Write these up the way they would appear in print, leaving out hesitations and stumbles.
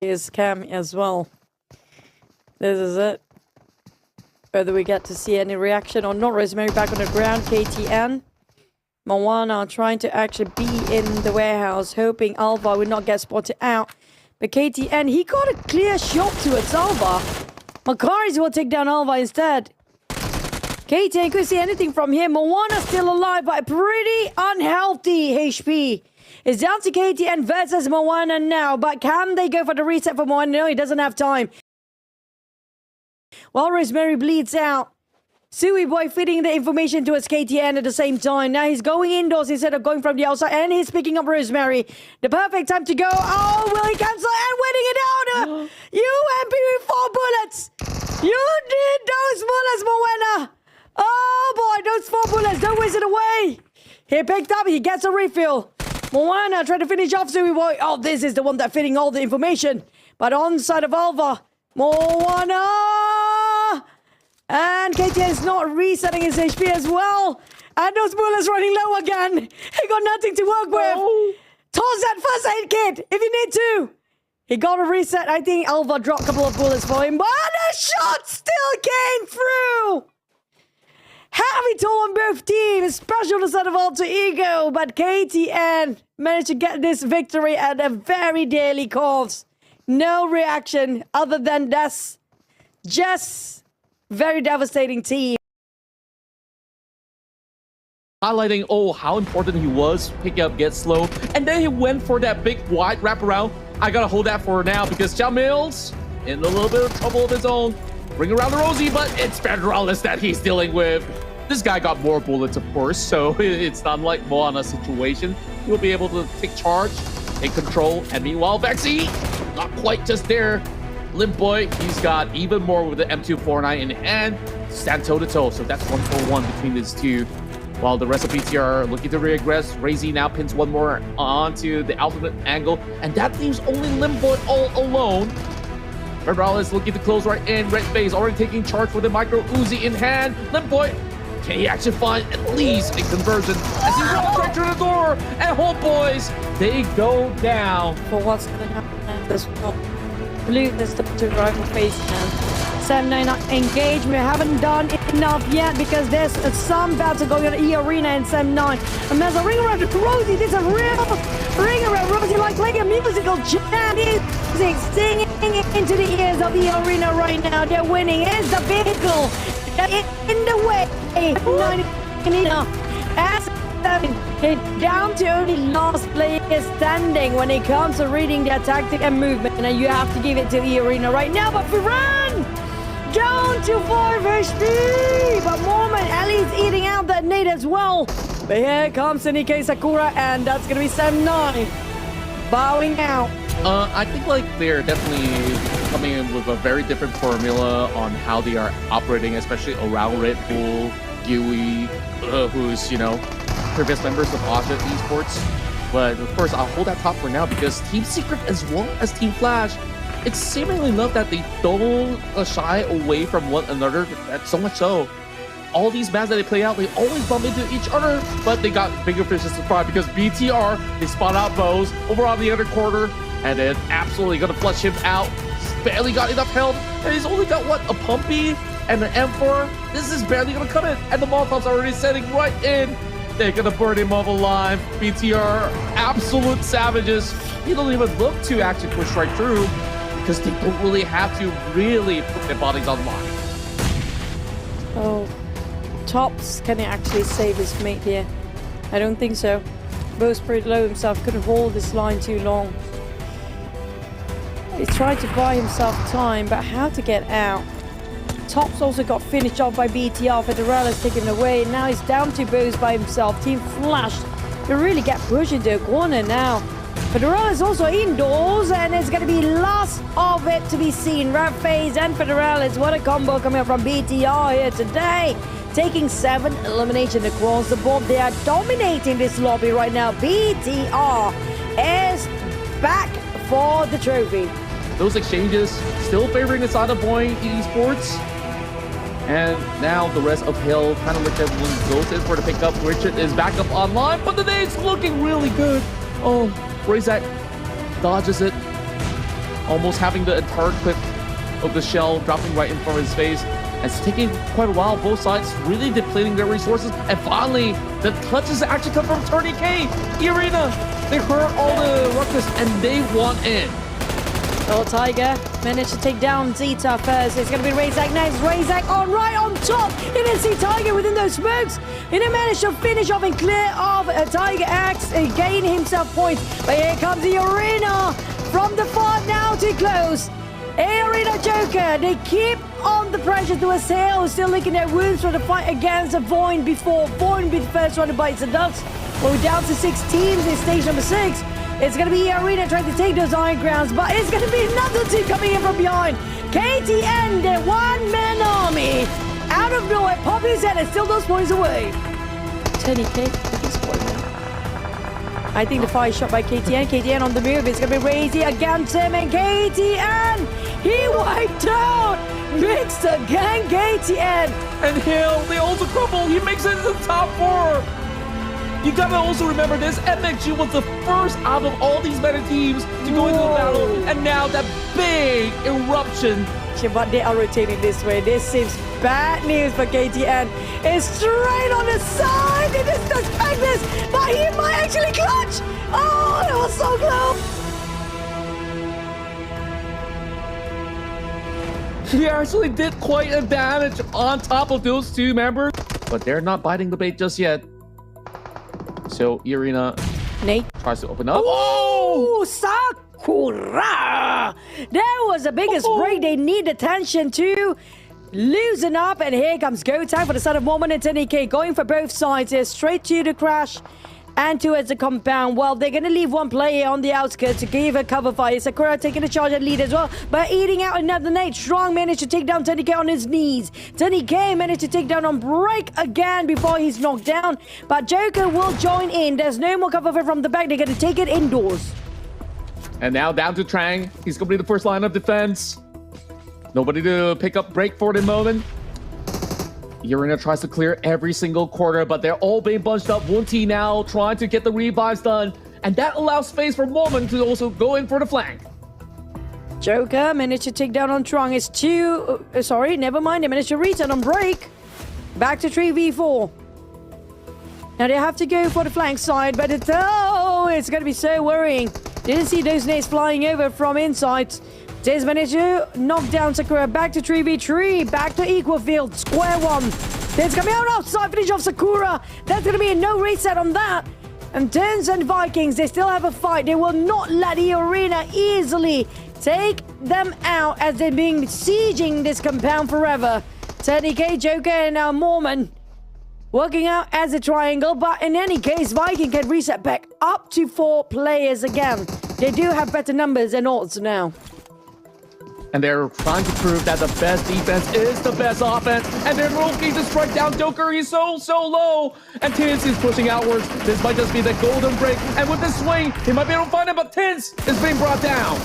is Cam as well. This is it. Whether we get to see any reaction or not. Rosemary back on the ground. KTN. Moana trying to actually be in the warehouse, hoping Alva would not get spotted out. But KTN, he got a clear shot towards Alva. Makaris will take down Alva instead. KTN couldn't see anything from him. Moana still alive, but a pretty unhealthy HP. It's down to KTN versus Moana now. But can they go for the reset for Moana? No, he doesn't have time. While Rosemary bleeds out. Sui Boy feeding the information towards KTN at the same time. Now he's going indoors instead of going from the outside. And he's picking up Rosemary. The perfect time to go. Oh, will he cancel? And winning it out. UMP with 4 bullets. You need those bullets, Moana. Oh, boy, those 4 bullets. Don't waste it away. He picked up. He gets a refill. Moana trying to finish off Sui Boy. Oh, this is the one that's feeding all the information. But on side of Alva. Moana. And KTN is not resetting his HP as well. And those bullets running low again. He got nothing to work with. Toss that first aid kit if you need to. He got a reset. I think Alva dropped a couple of bullets for him. But the shot still came through. Heavy toll on both teams. Special to set of Alter Ego. But KTN managed to get this victory at a very daily cost. No reaction other than that's just... very devastating team. Highlighting, how important he was. Pick up, get slow. And then he went for that big wide wraparound. I gotta hold that for now because Jamil's in a little bit of trouble of his own. Bring around the Rosie, but it's Federalis that he's dealing with. This guy got more bullets, of course, so it's not like Moana's situation. He'll be able to take charge, take control, and meanwhile, Vexy, not quite just there. Limp Boy, he's got even more with the M249 in hand. Stand toe-to-toe, so that's 1-for-1 between these two. While the rest of BTR are looking to regress, Razy now pins one more onto the alternate angle, and that leaves only Limp Boy all alone. Federalis looking to close right in. Red Phase already taking charge with the Micro Uzi in hand. Limp Boy, can he actually find at least a conversion as he runs right through the door? And Hold Boys, they go down. For what's going to happen this one. Blue is the rival face now. 7-9 engagement. Haven't done enough yet because there's some battle going on in E-Arena in 7-9. And there's a ring around Rosie. There's a real ring around Rosie like playing a musical jam. Music singing into the ears of E-Arena right now. They're winning. It's the vehicle in the way. 9 as down to only last player standing when it comes to reading their tactic and movement, and you have to give it to E-Arena right now. But Ferran down to 5 HP, but Mormon Ellie's eating out that nade as well. But here comes Nikkei Sakura, and that's gonna be 7-9 bowing out. I think they're definitely coming in with a very different formula on how they are operating, especially around Red Bull, Yui, who's previous members of Aja Esports. But of course, I'll hold that top for now because Team Secret as well as Team Flash, it's seemingly enough that they don't shy away from one another. So much so, all these maps that they play out, they always bump into each other, but they got bigger fishes to fry because BTR, they spot out Bose over on the other corner, and then absolutely gonna flush him out. He's barely got enough health, and he's only got, what, a Pumpy and an M4? This is barely gonna cut it, and the Molotov's already setting right in. They're gonna burn him off alive. BTR, absolute savages. They don't even look to actually push right through because they don't really have to really put their bodies on line. Oh, Tops, can he actually save his mate here? I don't think so. Bo's pretty low himself, couldn't hold this line too long. He tried to buy himself time, but how to get out? Tops also got finished off by BTR. Federalis taken away. Now he's down to Bose by himself. Team Flash can really get pushed into a corner now. Federalis also indoors, and it's going to be last of it to be seen. Red Phase and Federalis. What a combo coming up from BTR here today. Taking 7 elimination across the board. They are dominating this lobby right now. BTR is back for the trophy. Those exchanges still favoring the side of Boy Esports. And now the rest of Hill kind of look at when Ghost is for the pickup. Richard is back up online, but the nade's looking really good. Oh, Razak dodges it. almost having the entire clip of the shell dropping right in front of his face. And it's taking quite a while. Both sides really depleting their resources. And finally, the touches actually come from Tony K. Irina, they heard all the ruckus and they want in. Oh, Tiger managed to take down Zeta first. It's going to be Razak next. Razak right on top. He didn't see Tiger within those smokes. He didn't manage to finish off and clear off Tiger X and gain himself points. But here comes the Arena from the far now to close. Arena Joker, they keep on the pressure to assail, still licking their wounds for the fight against the Void before Void be the first one to bite the dust. We're down to 6 teams in stage number 6. It's going to be Arena trying to take those high grounds, but it's going to be another team coming in from behind. KTN, their one-man army. Out of nowhere, popping his head and still those points away. Tony K, he's spoiled now. I think the fire shot by KTN. KTN on the move. It's going to be Razy against him, and KTN, he wiped out. Mixed again, KTN. And Hill, they also crumble. He makes it into the top 4. You gotta also remember this, MXG was the first out of all these better teams to go into the battle, and now that big eruption. But they are rotating this way. This seems bad news for KTN. It's straight on the side. They didn't expect this, but he might actually clutch. Oh, that was so close. He actually did quite a damage on top of those 2 members, but they're not biting the bait just yet. So Irina Nate tries to open up. Oh, Sakura! That was the biggest break they need attention to. Loosen up, and here comes go time for the son of Mormon and Tony K. Going for both sides here, straight to the crash and towards the compound. Well, they're going to leave one player on the outskirts to give a cover fire. Sakura taking the charge and lead as well, but eating out another nade. Strong managed to take down Tony K on his knees. Tony K managed to take down on break again before he's knocked down, but Joker will join in. There's no more cover from the back. They're going to take it indoors. And now down to Trang. He's going to be the first line of defense. Nobody to pick up break for the moment. Irina tries to clear every single quarter, but they're all being bunched up. Wunti now trying to get the revives done, and that allows space for Moment to also go in for the flank. Joker managed to take down on Trong. It's 2... sorry, never mind. They managed to return on break. Back to 3v4. Now they have to go for the flank side, but it's going to be so worrying. Didn't see those nades flying over from inside. Tiz managed to knock down Sakura. Back to 3v3. Back to equal field. Square one. Tiz coming out outside. Finish off Sakura. That's going to be a no reset on that. And Tiz and Vikings, they still have a fight. They will not let the Arena easily take them out as they're being sieging this compound forever. Teddy K, Joker, and now Mormon working out as a triangle. But in any case, Viking can reset back up to 4 players again. They do have better numbers and odds now. And they're trying to prove that the best defense is the best offense. And they're looking to strike down Joker. He's so low. And Tiz is pushing outwards. This might just be the golden break. And with this swing, he might be able to find him. But Tiz is being brought down.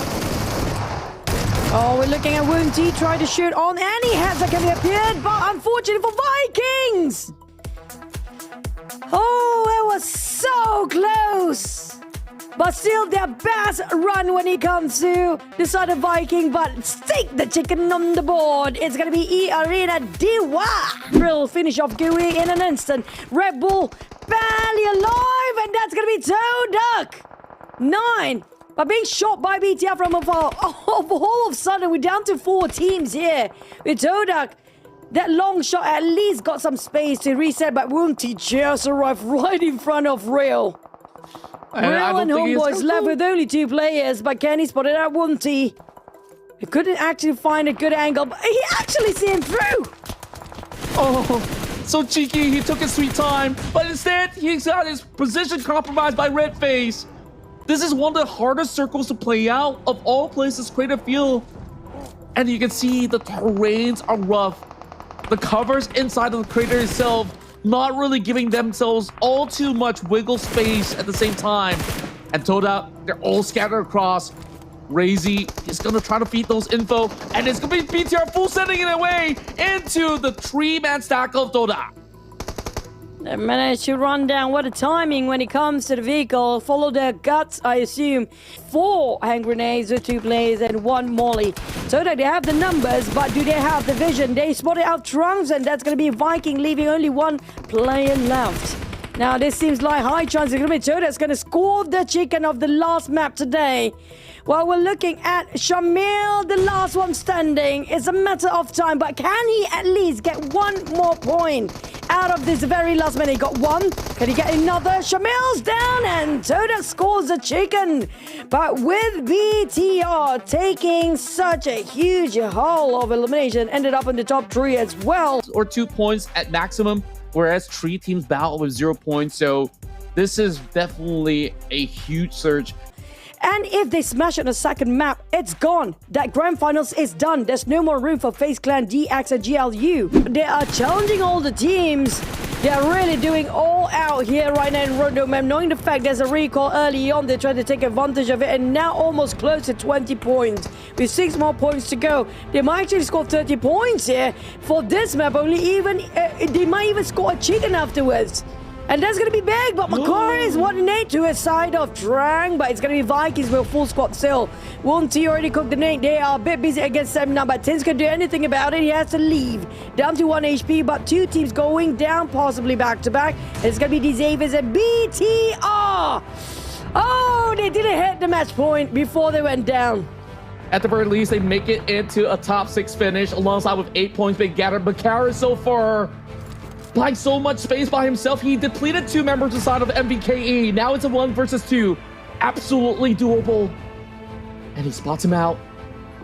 Oh, we're looking at Wunti trying to shoot on any heads that can be appeared. But unfortunately for Vikings. Oh, it was so close. But still their best run when it comes to the side of Viking. But stick the chicken on the board. It's going to be E-Arena Diwa. Drill finish off Gooey in an instant. Red Bull barely alive. And that's going to be Toaduk. 9. But being shot by BTR from afar. Oh, all of a sudden we're down to 4 teams here. With Toaduk. That long shot at least got some space to reset. But Wunti just arrived right in front of Real. Real and Homeboys left with only 2 players, but Kenny spotted out Wunti. He couldn't actually find a good angle, but he actually see him through. Oh, so cheeky. He took his sweet time, but instead he's got his position compromised by Redface. This is one of the hardest circles to play out of all places Crater Field. And you can see the terrains are rough. The covers inside of the crater itself not really giving themselves all too much wiggle space at the same time. And Toda, they're all scattered across. Razy is going to try to feed those info, and it's going to be BTR full sending it away into the 3-man stack of Toda. They managed to run down. What a timing when it comes to the vehicle. Follow their guts, I assume. 4 hand grenades with 2 players and 1 molly. So that they have the numbers, but do they have the vision? They spotted out Trunks, and that's going to be Viking, leaving only 1 player left. Now, this seems like high chance it's going to be Joe that's going to score the chicken of the last map today. Well, we're looking at Shamil, the last one standing. It's a matter of time, but can he at least get 1 more point out of this very last minute? He got 1. Can he get another? Shamil's down, and Toda scores the chicken. But with BTR taking such a huge haul of elimination, ended up in the top 3 as well. Or 2 points at maximum, whereas 3 teams battle with 0 points. So this is definitely a huge surge. And if they smash on the second map, it's gone. That grand finals is done. There's no more room for FaZe Clan, DX, and GLU. They are challenging all the teams. They are really doing all out here right now in Rondo Map. Knowing the fact there's a recall early on, they tried to take advantage of it, and now almost close to 20 points. With 6 more points to go, they might actually score 30 points here for this map. They might even score a chicken afterwards. And that's going to be big, but Makari is 1-8 to his side of Drang, but it's going to be Vikings with full squad still. Won't already cooked the name. They are a bit busy against them now, but Tin's can do anything about it. He has to leave. Down to 1 HP, but 2 teams going down, possibly back-to-back. It's going to be Xaviers and BTR. Oh, they didn't hit the match point before they went down. At the very least, they make it into a top 6 finish alongside with 8 points being gathered. Makara so far buying so much space by himself. He depleted 2 members inside of MVKE. Now it's a 1 versus 2. Absolutely doable. And he spots him out.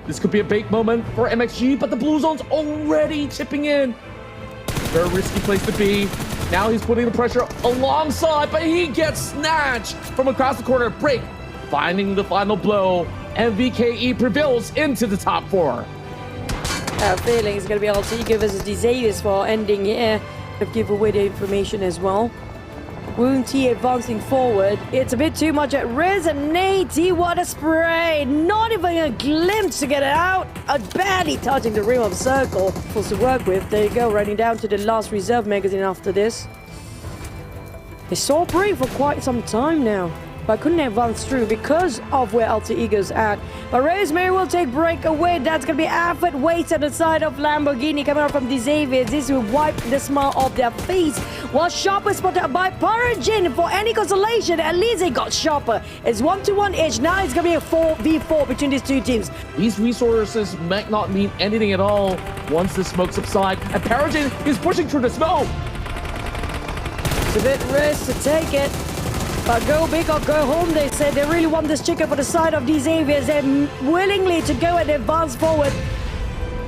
This could be a big moment for MXG, but the Blue Zone's already chipping in. Very risky place to be. Now he's putting the pressure alongside, but he gets snatched from across the corner. Break, finding the final blow. MVKE prevails into the top 4. I have a feeling it's going to be Altigo versus Xaviers for ending here. Give away the information as well. Wound T advancing forward. It's a bit too much at Riz and Nate. What a spray! Not even a glimpse to get it out. Barely touching the rim of circle. Full to work with. There you go, running down to the last reserve magazine after this. They saw break for quite some time now, but couldn't advance through because of where Alter Ego's at. But Rosemary will take break away. That's going to be effort waste at the side of Lamborghini coming out from the Xaviers. This will wipe the smile off their face. While Sharper spotted by Paragin for any consolation. At least they got Sharper. It's 1-1 each. Now it's going to be a 4v4 between these 2 teams. These resources might not mean anything at all once the smoke subsides. And Paragin is pushing through the smoke. It's a bit risk to take it. But go big or go home, they said. They really want this chicken for the side of these Xaviers. They're willingly to go and advance forward.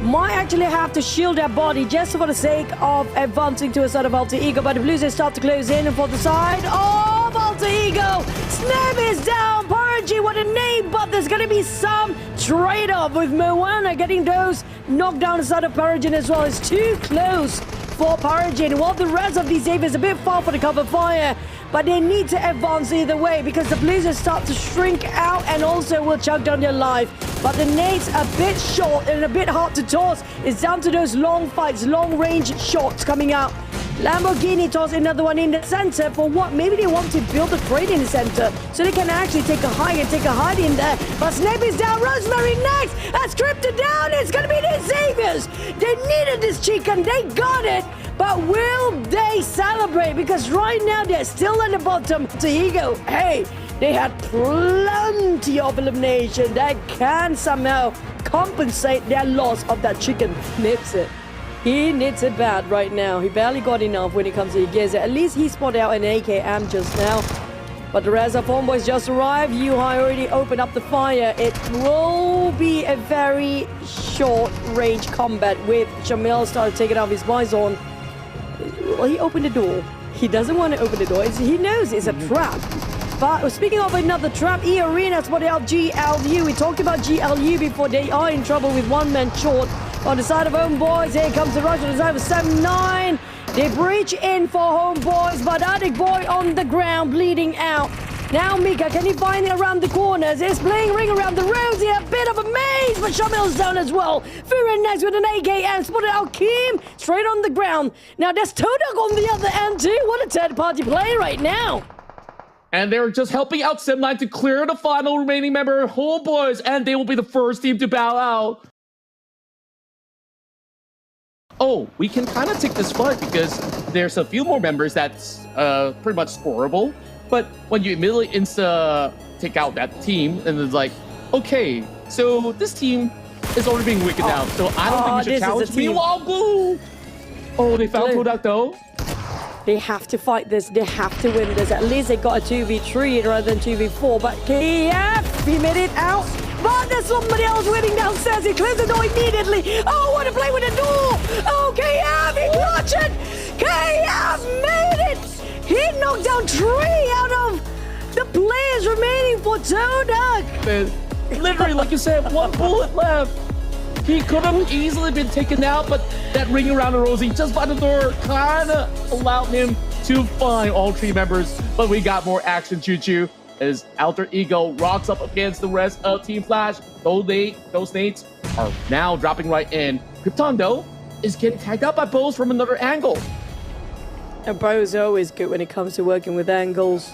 Might actually have to shield their body just for the sake of advancing to a side of Alter Ego. But the Blues start to close in for the side of Alter Ego. Snap is down. Paraji, what a name. But there's going to be some trade-off with Moana getting those knocked down the side of Paragin as well. It's too close for Paragin. While the rest of these Xaviers a bit far for the cover fire. But they need to advance either way because the Blizzards start to shrink out and also will chug down their life. But the nades a bit short and a bit hard to toss. It's down to those long fights, long-range shots coming out. Lamborghini toss another one in the center for what? Maybe they want to build a crate in the center so they can actually take a hide in there. But Snape is down. Rosemary next. That's Crypto down. It's going to be the Xaviers. They needed this chicken. They got it. But will they celebrate? Because right now they're still at the bottom. So here you go. Hey, they had plenty of elimination that can somehow compensate their loss of that chicken. Nips it. He knits it bad right now. He barely got enough when it comes to Igeza. At least he spotted out an AKM just now. But the rest of Homeboys just arrived. Yuhai already opened up the fire. It will be a very short-range combat with Jamil started taking off his Bison. Well, he opened the door. He doesn't want to open the door. He knows it's a trap. But speaking of another trap, E-Arena spotted out GLU. We talked about GLU before. They are in trouble with 1 man short. On the side of Homeboys, here comes the rush on the side of 7-9. They breach in for Homeboys, but Addict Boy on the ground, bleeding out. Now Mika, can he find it around the corners? He's playing ring around the rosy, a bit of a maze, but Shamil's down as well. Furin next with an AKM, spotted out Kim, straight on the ground. Now there's Todak on the other end too. What a third party play right now. And they're just helping out Sim9 to clear the final remaining member, Homeboys, and they will be the first team to bow out. Oh, we can kind of take this fight because there's a few more members that's pretty much scoreable. But when you immediately take out that team, and it's like, okay, so this team is already being wicked out, so I don't think we should challenge. Meanwhile, Blue! Oh, they found Todak though. They have to fight this. They have to win this. At least they got a 2v3 rather than 2v4. But KF, he made it out. But there's somebody else waiting downstairs. He clears the door immediately. Oh, what a play with the door. Oh, KF, he clutched it. KF made it. He knocked down 3 out of the players remaining for Todak. Literally, like you said, 1 bullet left. He could have easily been taken out, but that ring around the rosy just by the door kind of allowed him to find all 3 members. But we got more action, Choo Choo, as Alter Ego rocks up against the rest of Team Flash. Those nades are now dropping right in. Krypton, though, is getting tagged out by Bose from another angle. And Bo is always good when it comes to working with angles.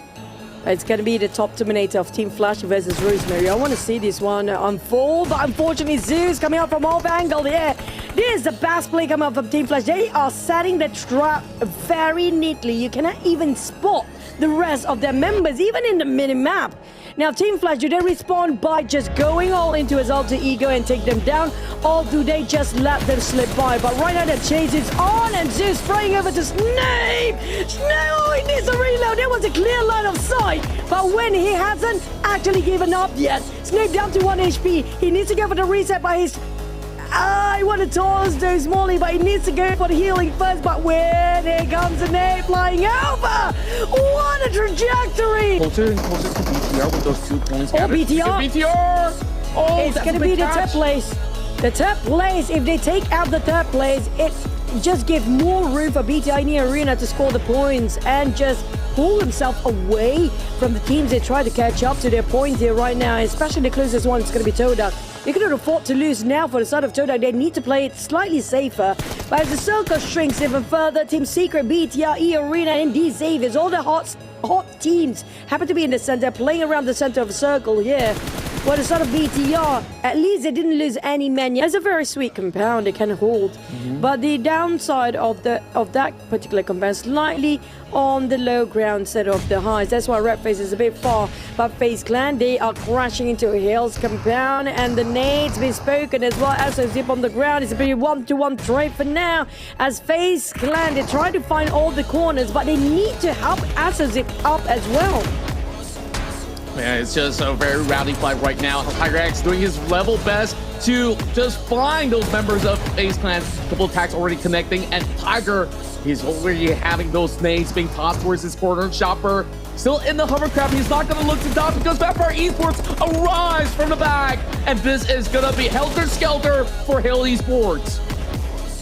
It's going to be the top dominator of Team Flash versus Rosemary. I want to see this one unfold, but unfortunately Zeus coming out from off angle there. This is the best play coming out from Team Flash. They are setting the trap very neatly. You cannot even spot the rest of their members, even in the mini-map. Now, Team Flash, do they respond by just going all into his alter ego and take them down, or do they just let them slip by? But right now, the chase is on, and Zeus spraying over to Snape! No, he needs a reload. There was a clear line of sight, but when he hasn't actually given up yet, Snape down to 1 HP. He needs to go for the reset by his... I want to toss those Molly, but he needs to go for the healing first. But when here comes an A flying over! What a trajectory! Closer and closer to BTR with those 2 points. Oh, BTR! BTR! Oh, it's going to be the third place. The third place, if they take out the third place, it just gives more room for BTR in the arena to score the points and just pull himself away from the teams they try to catch up to their points here right now, especially the closest one is going to be Todak. They couldn't afford to lose now for the side of Todak. They need to play it slightly safer. But as the circle shrinks even further, Team Secret, BTR, E-Arena, and D-Saviors, all the hot teams happen to be in the center, playing around the center of the circle here. Well, the side of BTR, at least they didn't lose any men yet. It's a very sweet compound they can hold. But the downside of that particular compound, slightly on the low ground set of the highs. That's why Red Face is a bit far. But FaZe Clan, they are crashing into a Hills compound, and the nades been spoken as well. As a zip on the ground, it's a bit 1-to-1 trade for now. As FaZe Clan, they try to find all the corners, but they need to help Azazip up as well. Yeah, it's just a very rowdy fight right now. Tiger X doing his level best to just find those members of FaZe Clan. Couple attacks already connecting, and Tiger, he's already having those nades being tossed towards his corner. Chopper still in the hovercraft. He's not going to look to dodge because Vampire Esports arrives from the back, and this is going to be helter-skelter for Halo Esports.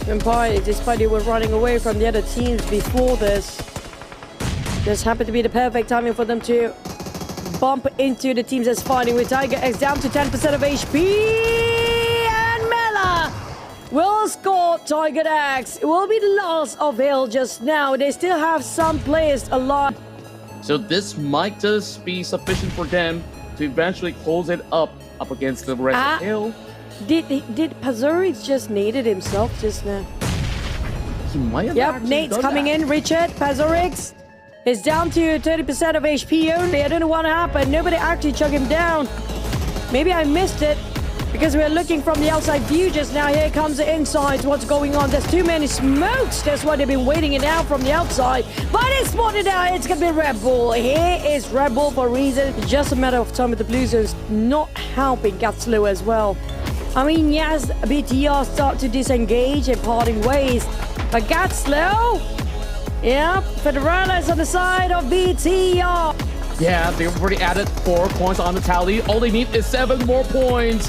Vampire, despite they were running away from the other teams before this happened to be the perfect timing for them to bump into the teams that's fighting, with Tiger X down to 10% of HP, and Mela will score. Tiger X will be the last of Hill just now. They still have some players alive. So this might just be sufficient for them to eventually close it up against the rest of Hill. Did Pazurix just naded himself just now? He might have. Yep, Nate's coming in. Richard Pazurix is down to 30% of HP only. I don't know what happened. Nobody actually chugged him down. Maybe I missed it because we're looking from the outside view just now. Here comes the inside. What's going on? There's too many smokes. That's why they've been waiting it out from the outside. But it's spotted out. It's going to be Red Bull. Here is Red Bull for a reason. It's just a matter of time with the Blue Zones not helping Gatslow as well. I mean, yes, BTR start to disengage and parting ways. But Gatslow... Yep, Federales on the side of BTR. Yeah, they've already added 4 points on the tally. All they need is 7 more points.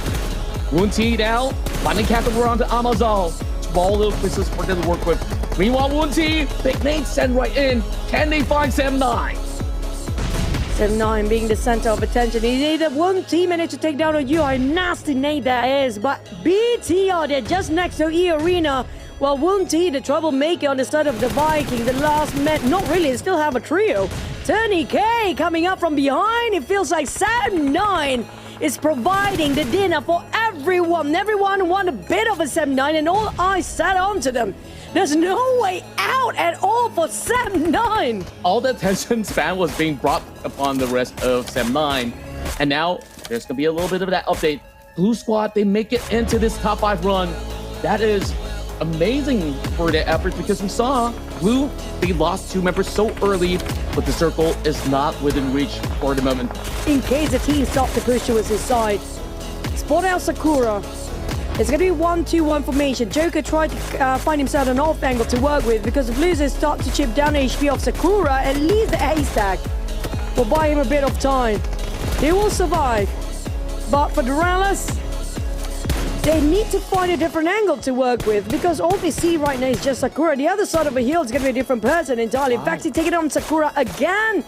Wunti down, finding Captain around to Amazal. Small little pieces for them to work with. Meanwhile, Wunti, big nade send right in. Can they find Sam 9? 7-9 being the center of attention. He needed one team managed to take down a UI. Nasty nade that is. But BTR, they're just next to E Arena. Well, Wunti, the troublemaker on the side of the Viking, the last man. Not really, they still have a trio. Tony K coming up from behind. It feels like Sam9 is providing the dinner for everyone. Everyone want a bit of a Sam9 and all eyes sat onto them. There's no way out at all for Sam9. All the attention span was being brought upon the rest of Sam9. And now there's going to be a little bit of that update. Blue Squad, they make it into this top 5 run. That is amazing for their efforts because we saw Blue, they lost 2 members so early, but the circle is not within reach for the moment. In case the team stopped to push towards his side, spawn out Sakura. It's going to be 1-2-1 formation. Joker tried to find himself an off angle to work with because the Blues start to chip down the HP of Sakura. At least the haystack will buy him a bit of time. He will survive. But for Doralis, they need to find a different angle to work with because all they see right now is just Sakura. The other side of the hill is going to be a different person entirely. Vaxi taking on Sakura again.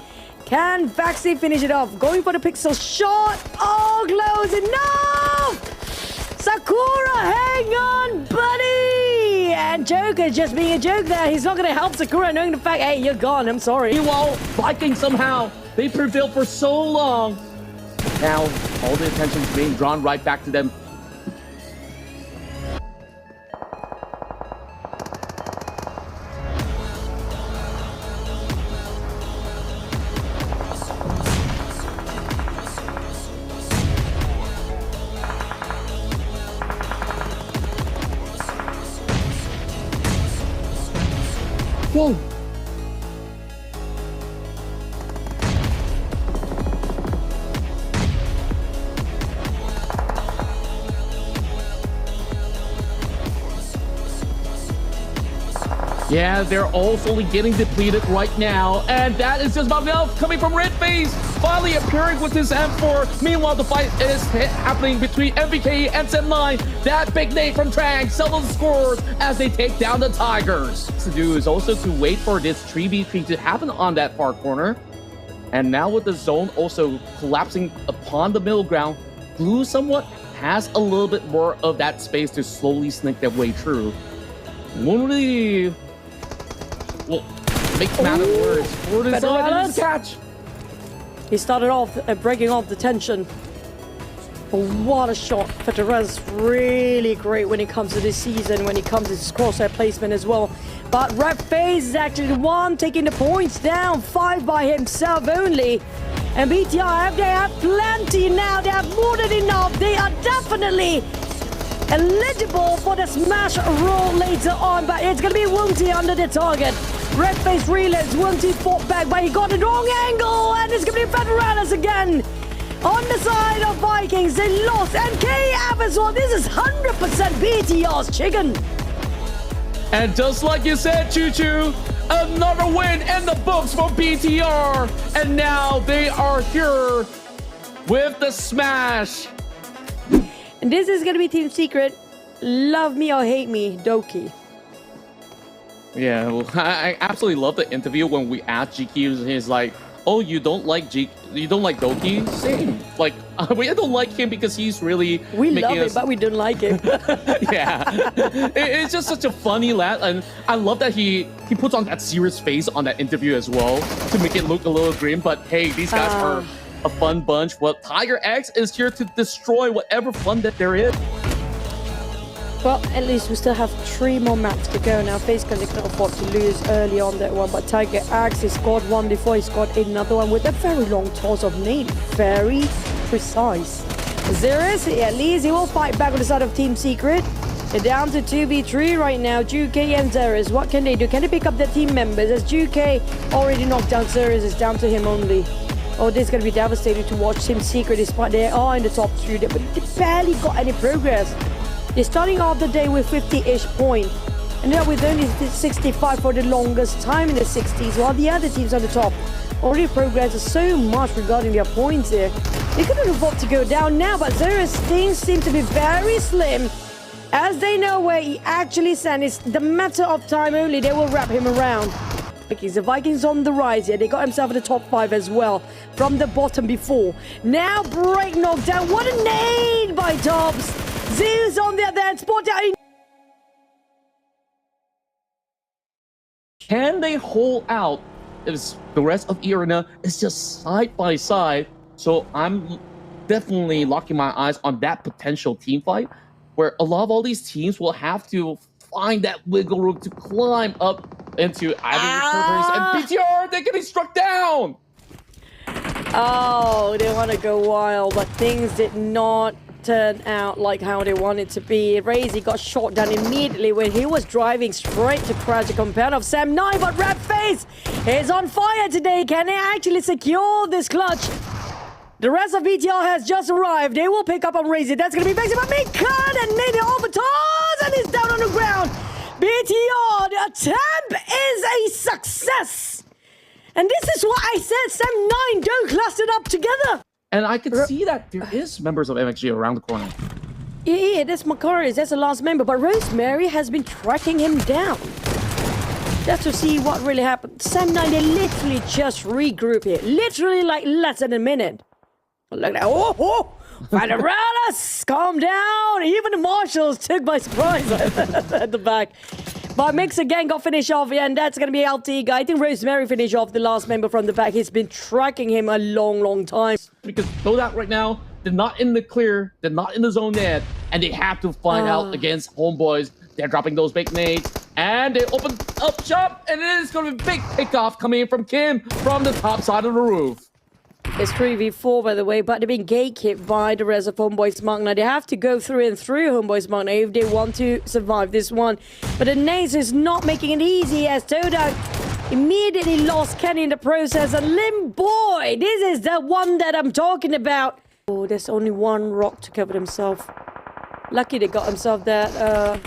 Can Vaxi finish it off? Going for the pixel shot. Oh, close enough! Sakura, hang on, buddy! And Joker just being a joke there. He's not going to help Sakura knowing the fact, hey, you're gone, I'm sorry. Meanwhile, Viking somehow, they prevailed for so long. Now, all the attention is being drawn right back to them. Whoa! Yeah, they're all slowly getting depleted right now, and that is just about enough coming from Red Face, finally appearing with his M4. Meanwhile, the fight is happening between MVK and Sam9. That big nade from Trang settles the scores as they take down the Tigers. To do is also to wait for this 3v3 to happen on that far corner. And now with the zone also collapsing upon the middle ground, Blue somewhat has a little bit more of that space to slowly sneak their way through. Won't really... Well, make matter words for the zone catch. He started off breaking off the tension. But what a shot. Federez really great when it comes to this season, when it comes to his crosshair placement as well. But Red Face is actually the one taking the points down, 5 by himself only. And BTR, they have plenty now, they have more than enough. They are definitely eligible for the smash roll later on, but it's going to be Wunti under the target. Red Face relays, Wunti fought back, but he got the wrong angle, and it's going to be Federalis again. On the side of Vikings, they lost, and KF as well. This is 100% BTR's chicken. And just like you said, Choo Choo, another win in the books for BTR. And now they are here with the smash. And this is going to be Team Secret. Love me or hate me, Doki. Yeah, well, I absolutely love the interview when we asked GQ. He's like, "Oh, you don't like Doki? Same. Like, we don't like him because he's really we love it, but we don't like him." Yeah, it's just such a funny lad, and I love that he puts on that serious face on that interview as well to make it look a little grim. But hey, these guys are a fun bunch. Well, Tiger X is here to destroy whatever fun that there is. Well, at least we still have 3 more maps to go now. FaZe Clan can afford to lose early on that one, but Tiger Axe, he scored one before he scored another one with a very long toss of nade. Very precise. Xerez, at least he will fight back on the side of Team Secret. They're down to 2v3 right now. Juke and Xerez, what can they do? Can they pick up their team members? As Juke already knocked down Xerez, it's down to him only. Oh, this is going to be devastating to watch Team Secret, despite they are in the top 3, but they barely got any progress. They're starting off the day with 50-ish points, and now with only 65 for the longest time in the 60s, while the other teams on the top already progressed so much regarding their points here. They couldn't afford to go down now, but Xerez things seem to be very slim, as they know where he actually stands. It's the matter of time only, they will wrap him around. Vikings. The Vikings on the rise here. They got himself in the top 5 as well from the bottom before. Now break knockdown. What a nade by Dobbs. Zeus on the other hand. Spot out. Can they hold out if the rest of Arena is just side by side? So I'm definitely locking my eyes on that potential team fight where a lot of all these teams will have to find that wiggle room to climb up into either Returns and BTR. They're getting struck down. Oh, they want to go wild, but things did not turn out like how they wanted to be. Razy got shot down immediately when he was driving straight to crash the compound of Sam 9, but Ratface is on fire today. Can they actually secure this clutch? The rest of BTR has just arrived. They will pick up on Razy. That's going to be Maximum cut and Nate over toss and he's down on the ground. BTR, the attempt is a success. And this is what I said, Sam 9 don't cluster up together. And I could see that there is members of MXG around the corner. Yeah, that's Macarius. That's the last member. But Rosemary has been tracking him down. Just to see what really happened. Sam 9, they literally just regroup here. Literally like less than a minute. Look at that. Oh, Federalis, calm down. Even the marshals took by surprise at the back. But Mix again got finished off, and that's going to be LT guy. I think Rosemary finished off the last member from the back. He's been tracking him a long time. Because Loadout right now, they're not in the clear, they're not in the zone yet, and they have to find out against Homeboys. They're dropping those big nades, and they open up shop, and it is going to be a big pickoff coming in from Kim from the top side of the roof. It's 3v4, by the way, but they're being gatekept by the rest of Homeboys Mark. Now, they have to go through and through Homeboys Mark if they want to survive this one. But the Naze is not making it easy as Todak immediately lost Kenny in the process. And Lim Boy, this is the one that I'm talking about. Oh, there's only one rock to cover himself. Lucky they got himself that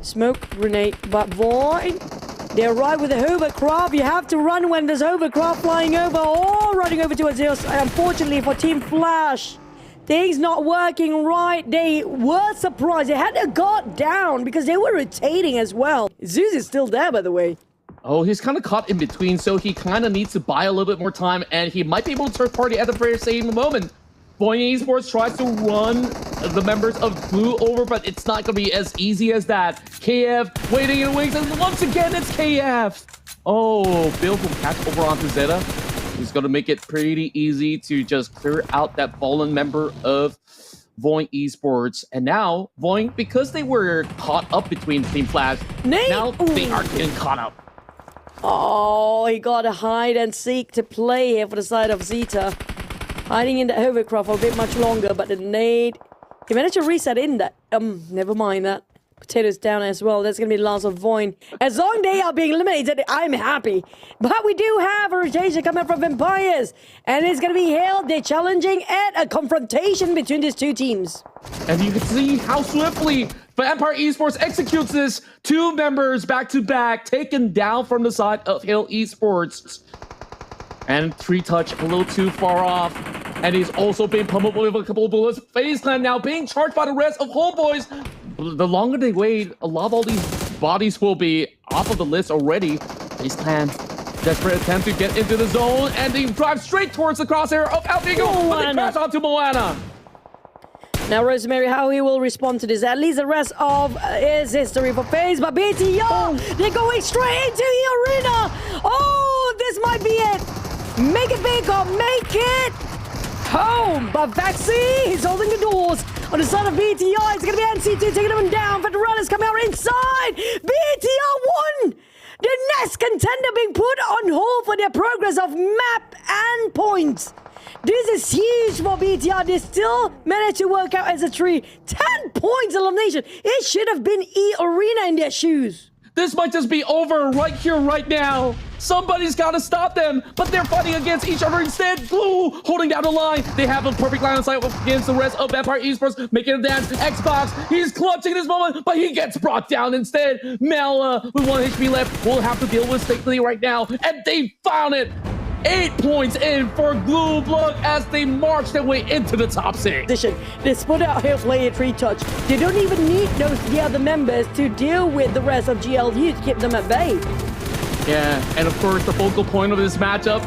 smoke grenade. But Void, they arrive with a hovercraft. You have to run when there's hovercraft flying over or running over to a zero. Unfortunately for Team Flash, things not working right. They were surprised. They had their guard down because they were rotating as well. Zeus is still there, by the way. Oh, he's kind of caught in between, so he kind of needs to buy a little bit more time, and he might be able to third party at the very same moment. Boeing Esports tries to run the members of Blue over, but it's not going to be as easy as that. KF waiting in the wings, and once again, it's KF. Oh, Bill will catch over onto Zeta. He's going to make it pretty easy to just clear out that fallen member of Voing Esports. And now, Voing, because they were caught up between Team Flash, now they are getting caught up. Oh, he got a hide and seek to play here for the side of Zeta. Hiding in the hovercraft for a bit much longer, but the nade... He managed to reset in that. Never mind that. Potatoes down as well. That's going to be the last of Voin. As long as they are being eliminated, I'm happy. But we do have a rotation coming from Vampires. And it's going to be held. They're challenging at a confrontation between these two teams. And you can see how swiftly Vampire Esports executes this. 2 members back-to-back taken down from the side of Hill Esports. And 3Touch a little too far off. And he's also being pummeled with a couple of bullets. FaZe Clan now being charged by the rest of Homeboys. The longer they wait, a lot of all these bodies will be off of the list already. FaZe Clan, desperate attempt to get into the zone. And they drive straight towards the crosshair of Alvigo. But they crash onto Moana. Now, Rosemary, how he will respond to this. At least the rest of his history for FaZe. But BTR, they're going straight into the arena. Oh, this might be it. Make it big or make it home. But Vaxi is holding the doors on the side of BTR. It's going to be NC2 taking them down. Federales coming out inside. BTR won. The next contender being put on hold for their progress of map and points. This is huge for BTR. They still managed to work out as a tree. 10 points elimination. It should have been E-Arena in their shoes. This might just be over right here, right now. Somebody's got to stop them, but they're fighting against each other instead. Blue holding down the line. They have a perfect line of sight against the rest of Vampire Esports, making a dance. Xbox, he's clutching this moment, but he gets brought down instead. Mela, with 1 HP left, will have to deal with Stakely right now, and they found it. 8 points in for Blue Blood as they march their way into the top 6. They split out here player 3Touch. They don't even need the other members to deal with the rest of GLU to keep them at bay. Yeah, and of course, the focal point of this matchup,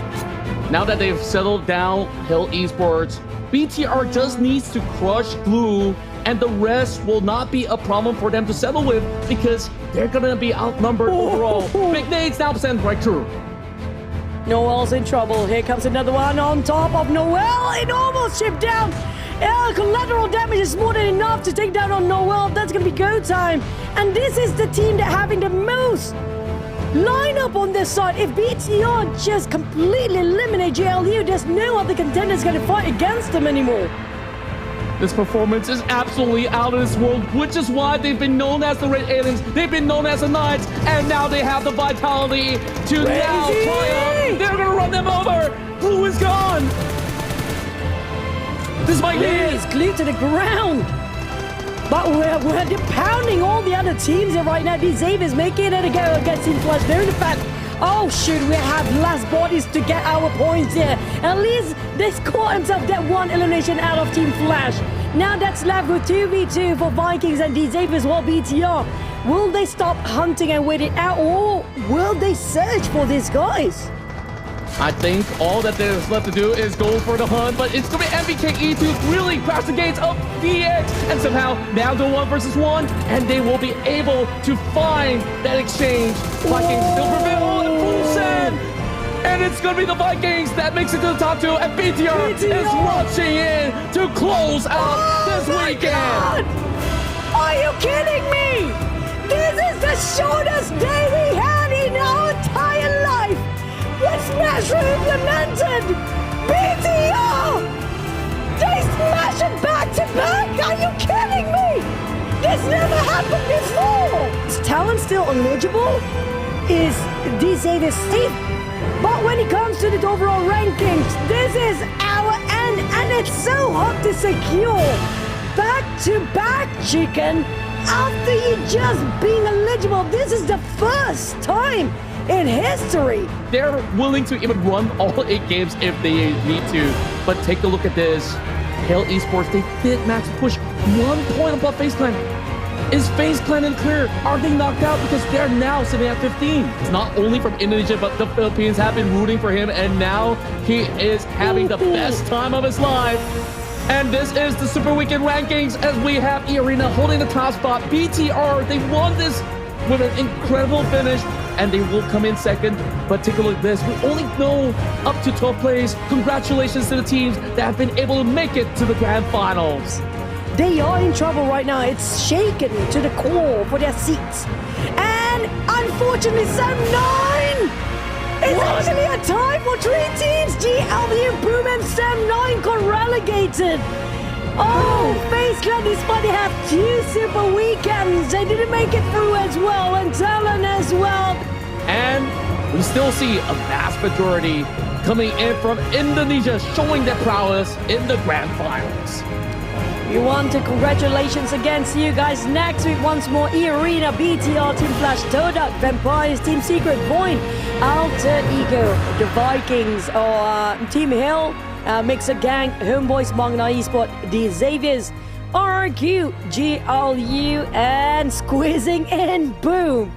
now that they've settled down Hill Esports, BTR just needs to crush Blue, and the rest will not be a problem for them to settle with because they're gonna be outnumbered overall. Big nades now sent right through. Noel's in trouble. Here comes another one on top of Noel. It almost chipped down. Collateral damage is more than enough to take down on Noel. That's going to be go time. And this is the team that having the most lineup on this side. If BTR just completely eliminate JLU, there's no other contenders going to fight against them anymore. This performance is absolutely out of this world, which is why they've been known as the Red Aliens, they've been known as the Knights, and now they have the vitality to now triumph. They're gonna run them over. Blue is gone. This might be Blue is glued to the ground. But we're pounding all the other teams here right now. These Xavier's making it a go against Team Flash. They're in the fact, oh, should we have less bodies to get our points here? At least they score themselves that one elimination out of Team Flash. Now that's left with 2v2 for Vikings and these Xavier's well BTR. Will they stop hunting and waiting out, or will they search for these guys? I think all that there's left to do is go for the hunt, but it's going to be MVKE to really crash the gates of VX and somehow now go 1v1, and they will be able to find that exchange. Vikings still prevail in full send, and it's going to be the Vikings that makes it to the top two, and BTR is rushing in to close out this weekend. God. Are you kidding me? This is the shortest day we had in our entire life. With Smash implemented! BTR! They smash it back to back! Are you kidding me? This never happened before! Is Talon still eligible? Is D-Xavier safe? But when it comes to the overall rankings, this is our end, and it's so hard to secure back-to-back chicken after you just being eligible. This is the first time in history. They're willing to even run all 8 games if they need to. But take a look at this. Hill Esports, they did max push 1 point above FaZe Clan. Is FaZe Clan in clear? Are they knocked out? Because they're now sitting at 15. It's not only from Indonesia, but the Philippines have been rooting for him, and now he is having the best time of his life. And this is the Super Weekend rankings as we have E-Arena holding the top spot. BTR, they won this with an incredible finish, and they will come in second. But take a look at this. We only know up to 12 plays. Congratulations to the teams that have been able to make it to the grand finals. They are in trouble right now. It's shaken to the core for their seats. And unfortunately, Sam9 is actually a tie for 3 teams. GLU, Boom, and Sam9 got relegated. Oh, FaZe Clan, despite they have 2 super weekends, they didn't make it through as well, and Talon as well. And we still see a vast majority coming in from Indonesia, showing their prowess in the grand finals. We want to congratulations again to you guys next week once more. E-Arena, BTR, Team Flash, Todak, Vampires, Team Secret, Void, Alter Ego, the Vikings, or Team Hill, Mixer Gang, Homeboys, Magna Esport, the Xaviers, RQ, GLU, and squeezing in, boom.